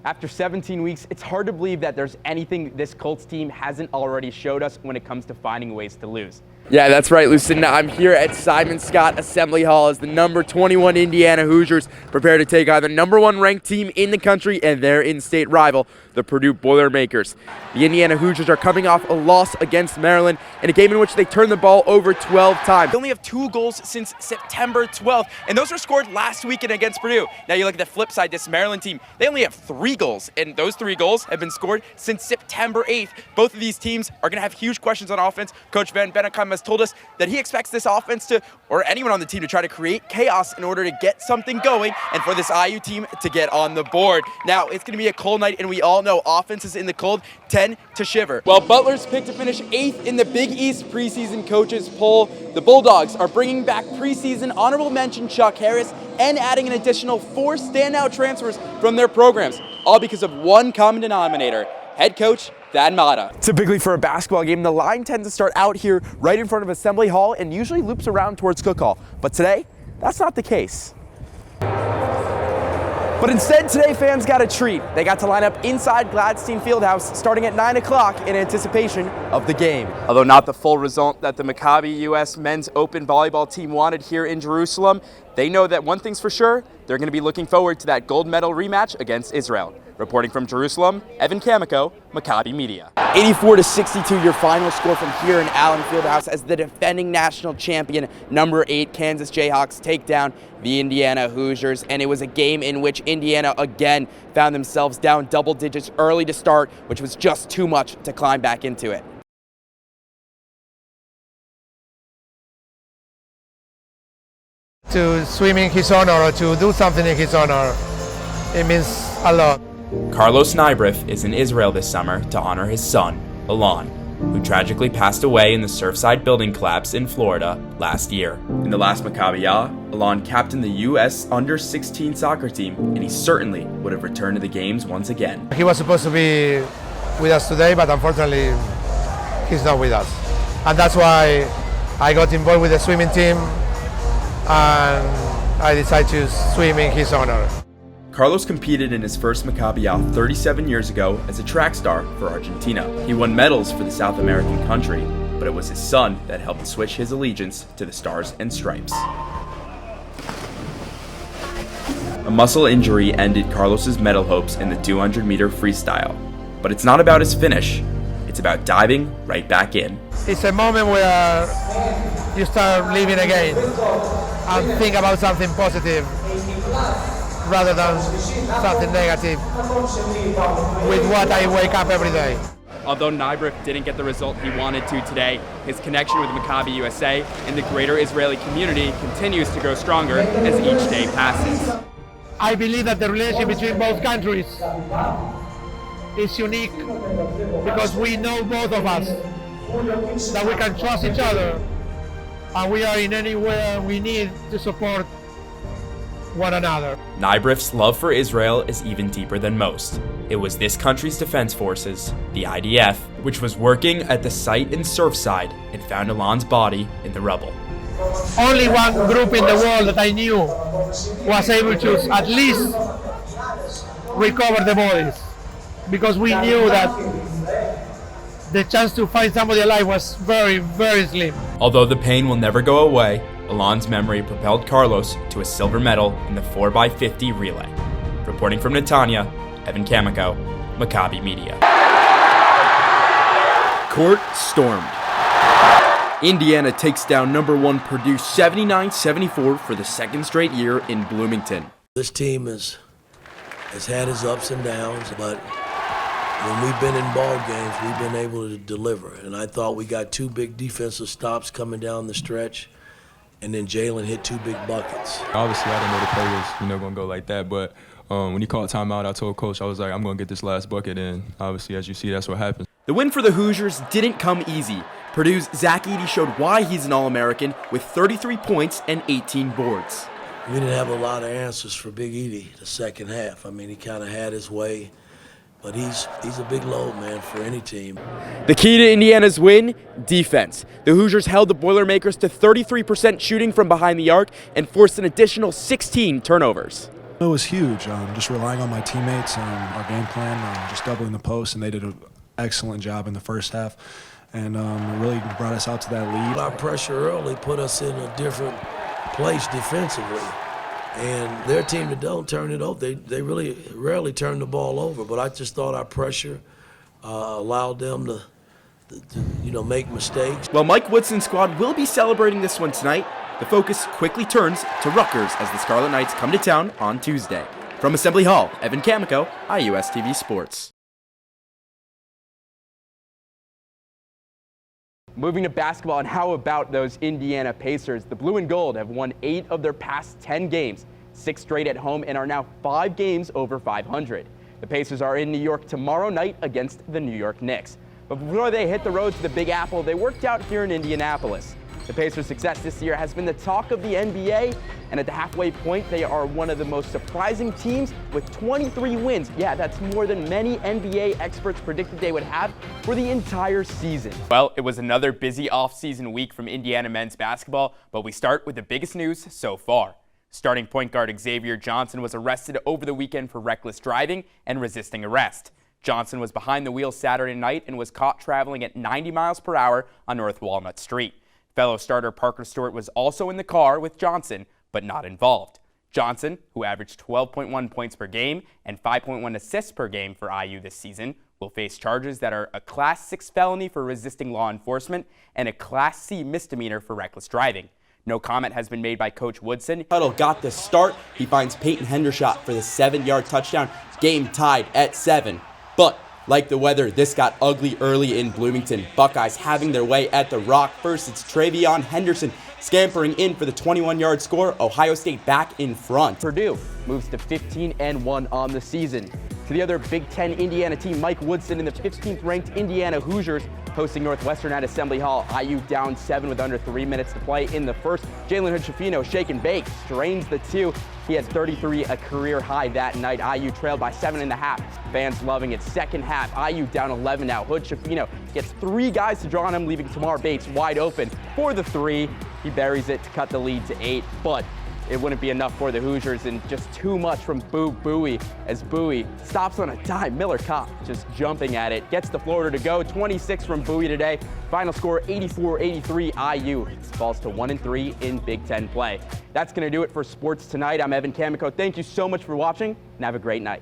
After 17 weeks, it's hard to believe that there's anything this Colts team hasn't already showed us when it comes to finding ways to lose. Yeah, that's right, Lucinda. I'm here at Simon Scott Assembly Hall as the number 21 Indiana Hoosiers prepare to take on the number 1 ranked team in the country and their in-state rival, the Purdue Boilermakers. The Indiana Hoosiers are coming off a loss against Maryland in a game in which they turned the ball over 12 times. They only have 2 goals since September 12th, and those were scored last weekend against Purdue. Now you look at the flip side, this Maryland team, they only have 3 goals, and those 3 goals have been scored since September 8th. Both of these teams are going to have huge questions on offense. Coach Van Bennekom has told us that he expects this offense to, or anyone on the team, to try to create chaos in order to get something going and for this IU team to get on the board. Now, it's going to be a cold night, and we all know offenses in the cold tend to shiver. Well, Butler's picked to finish 8th in the Big East preseason coaches poll. The Bulldogs are bringing back preseason honorable mention Chuck Harris and adding an additional 4 standout transfers from their programs, all because of one common denominator: head coach Thad Matta. Typically for a basketball game, the line tends to start out here right in front of Assembly Hall and usually loops around towards Cook Hall. But today, that's not the case. But instead, today fans got a treat. They got to line up inside Gladstein Fieldhouse starting at 9 o'clock in anticipation of the game. Although not the full result that the Maccabi U.S. men's open volleyball team wanted here in Jerusalem, they know that one thing's for sure: they're going to be looking forward to that gold medal rematch against Israel. Reporting from Jerusalem, Evan Kamikow, Maccabi Media. 84-62 your final score from here in Allen Fieldhouse as the defending national champion number 8 Kansas Jayhawks take down the Indiana Hoosiers. And it was a game in which Indiana again found themselves down double digits early to start, which was just too much to climb back into it. To swim in his honor or to do something in his honor, it means a lot. Carlos Nybreff is in Israel this summer to honor his son, Alon, who tragically passed away in the Surfside building collapse in Florida last year. In the last Maccabiah, Alon captained the U.S. under-16 soccer team, and he certainly would have returned to the games once again. He was supposed to be with us today, but unfortunately, he's not with us. And that's why I got involved with the swimming team, and I decided to swim in his honor. Carlos competed in his first Maccabiah 37 years ago as a track star for Argentina. He won medals for the South American country, but it was his son that helped switch his allegiance to the Stars and Stripes. A muscle injury ended Carlos's medal hopes in the 200-meter freestyle. But it's not about his finish, it's about diving right back in. It's a moment where you start living again and think about something positive rather than something negative with what I wake up every day. Although Nybreff didn't get the result he wanted to today, his connection with Maccabi USA and the greater Israeli community continues to grow stronger as each day passes. I believe that the relationship between both countries is unique because we know both of us, that we can trust each other, and we are in anywhere we need to support one another. Nybreff's love for Israel is even deeper than most. It was this country's defense forces, the IDF, which was working at the site in Surfside and found Alon's body in the rubble. Only one group in the world that I knew was able to at least recover the bodies, because we knew that the chance to find somebody alive was very, very slim. Although the pain will never go away, Alon's memory propelled Carlos to a silver medal in the 4x50 relay. Reporting from Netanya, Evan Kamikow, Maccabi Media. Court stormed. Indiana takes down number 1 Purdue 79-74 for the second straight year in Bloomington. This team has had its ups and downs, but when we've been in ball games, we've been able to deliver. And I thought we got 2 big defensive stops coming down the stretch, and then Jalen hit 2 big buckets. Obviously, I didn't know the play was, going to go like that, but when he called timeout, I told Coach, I was like, I'm going to get this last bucket, and obviously, as you see, that's what happened. The win for the Hoosiers didn't come easy. Purdue's Zach Edey showed why he's an All-American with 33 points and 18 boards. We didn't have a lot of answers for Big Edey the second half. I mean, he kind of had his way, but he's a big load, man, for any team. The key to Indiana's win? Defense. The Hoosiers held the Boilermakers to 33% shooting from behind the arc and forced an additional 16 turnovers. It was huge, just relying on my teammates, our game plan, just doubling the post, and they did an excellent job in the first half, and it really brought us out to that lead. Our pressure early put us in a different place defensively, and their team that don't turn it over, they really rarely turn the ball over, but I just thought our pressure allowed them to make mistakes. Well, Mike Woodson's squad will be celebrating this one tonight. The focus quickly turns to Rutgers as the Scarlet Knights come to town on Tuesday. From Assembly Hall, Evan Kamikow, IUS TV Sports. Moving to basketball, and how about those Indiana Pacers? The Blue and Gold have won 8 of their past 10 games, 6 straight at home, and are now 5 games over 500. The Pacers are in New York tomorrow night against the New York Knicks. But before they hit the road to the Big Apple, they worked out here in Indianapolis. The Pacers' success this year has been the talk of the NBA, and at the halfway point, they are one of the most surprising teams with 23 wins. Yeah, that's more than many NBA experts predicted they would have for the entire season. Well, it was another busy offseason week from Indiana men's basketball, but we start with the biggest news so far. Starting point guard Xavier Johnson was arrested over the weekend for reckless driving and resisting arrest. Johnson was behind the wheel Saturday night and was caught traveling at 90 miles per hour on North Walnut Street. Fellow starter Parker Stewart was also in the car with Johnson, but not involved. Johnson, who averaged 12.1 points per game and 5.1 assists per game for IU this season, will face charges that are a Class 6 felony for resisting law enforcement and a Class C misdemeanor for reckless driving. No comment has been made by Coach Woodson. Huddle got the start. He finds Peyton Hendershot for the 7-yard touchdown. Game tied at 7. But like the weather, this got ugly early in Bloomington. Buckeyes having their way at the Rock. First, it's Travion Henderson scampering in for the 21-yard score. Ohio State back in front. Purdue moves to 15-1 on the season. To the other Big Ten Indiana team, Mike Woodson and the 15th-ranked Indiana Hoosiers hosting Northwestern at Assembly Hall. IU down 7 with under 3 minutes to play in the first. Jalen Hood-Schifino shake and bake, strains the 2. He has 33, a career high that night. IU trailed by 7.5. Fans loving it. Second half, IU down 11 now. Hood-Schifino gets 3 guys to draw on him, leaving Tamar Bates wide open for the 3. He buries it to cut the lead to 8, but it wouldn't be enough for the Hoosiers, and just too much from Bowie as Bowie stops on a dime. Miller Kopp just jumping at it, gets the floater to go. 26 from Bowie today. Final score 84-83 IU. Falls to 1-3 in Big Ten play. That's going to do it for sports tonight. I'm Evan Kamikow. Thank you so much for watching, and have a great night.